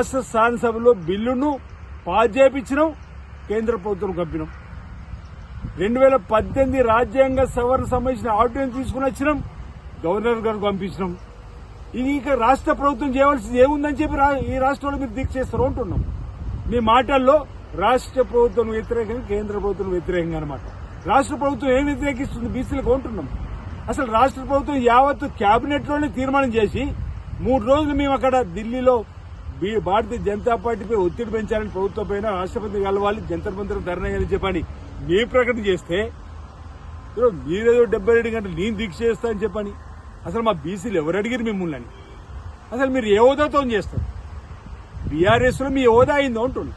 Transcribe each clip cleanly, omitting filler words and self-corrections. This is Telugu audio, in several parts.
రాష్ట్ర శాసనసభలో బిల్లును పాస్ చేయించినాం, కేంద్ర ప్రభుత్వం పంపినాం. 2018 రాజ్యాంగ సవరణ సంబంధించిన ఆర్డినెన్స్ తీసుకుని వచ్చినాం, గవర్నర్ గారికి పంపించినాం. ఇది ఇక రాష్ట్ర ప్రభుత్వం చేయవలసింది ఏముందని చెప్పి ఈ రాష్ట్రంలో మీరు దీక్ష చేస్తారు అంటున్నాం. మీ మాటల్లో రాష్ట్ర ప్రభుత్వం వ్యతిరేకంగా, కేంద్ర ప్రభుత్వం వ్యతిరేకంగా అనమాట. రాష్ట్ర ప్రభుత్వం ఏం వ్యతిరేకిస్తుంది బీసీలకు అంటున్నాం. అసలు రాష్ట్ర ప్రభుత్వం యావత్తు కేబినెట్ లోనే తీర్మానం చేసి 3 రోజులు మేము అక్కడ ఢిల్లీలో భారతీయ జనతా పార్టీపై ఒత్తిడి పెంచాలని ప్రభుత్వం పైన రాష్ట్రపతి కలవాలి, జంతర్ మంతర్ ధర్నా అని చెప్పని మీ ప్రకటన చేస్తే మీరేదో 72 గంటలు నేను దీక్ష చేస్తా అని చెప్పని అసలు మా బీసీలు ఎవరు అడిగారు మిమ్మల్ని అని? అసలు మీరు ఏ హోదాతో చేస్తారు? బీఆర్ఎస్ లో మీ హోదా అయిందో అంటున్నా.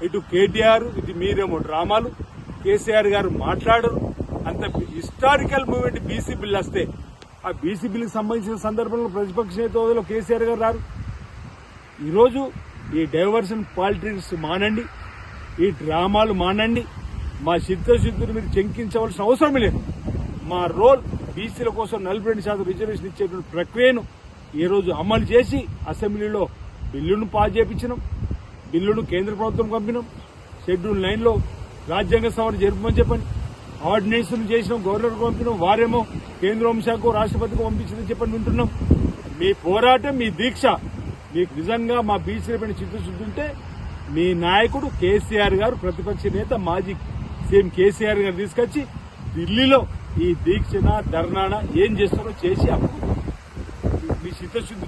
ఇటు కేటీఆర్, ఇటు మీరేమో డ్రామాలు, కేసీఆర్ గారు మాట్లాడరు. అంత హిస్టారికల్ మూవ్మెంట్ బీసీ బిల్ వస్తే ఆ బీసీ బిల్లుకి సంబంధించిన సందర్భంలో ప్రతిపక్ష నేత హోదాలో కేసీఆర్ గారు రారు. ఈరోజు ఈ డైవర్షన్ పాలిటిక్స్ మానండి, ఈ డ్రామాలు మానండి. మా చిత్తశుద్ధిని మీరు శంకించవలసిన అవసరం లేదు. మా రోల్ బీసీల కోసం 42% రిజర్వేషన్ ఇచ్చేటువంటి ప్రక్రియను ఈ రోజు అమలు చేసి అసెంబ్లీలో బిల్లును పాస్ చేయించినాం, బిల్లును కేంద్ర ప్రభుత్వం పంపినాం. షెడ్యూల్ 9లో రాజ్యాంగ సవరణ జరుపుమని చెప్పండి, ఆర్డినెన్స్ చేసినాం, గవర్నర్కు పంపినాం. వారేమో కేంద్ర హోంశాఖకు, రాష్ట్రపతికి పంపించిందని చెప్పని వింటున్నాం. మీ పోరాటం, మీ దీక్ష, మీకు నిజంగా మా బీసీల పైన చిత్తశుద్ధి ఉంటే మీ నాయకుడు కేసీఆర్ గారు, ప్రతిపక్ష నేత మాజీ సీఎం కేసీఆర్ గారు తీసుకొచ్చి ఢిల్లీలో ఈ దీక్షన ధర్నాన ఏం చేస్తారో చేసి అప్పుడు మీ చిత్తశుద్ధి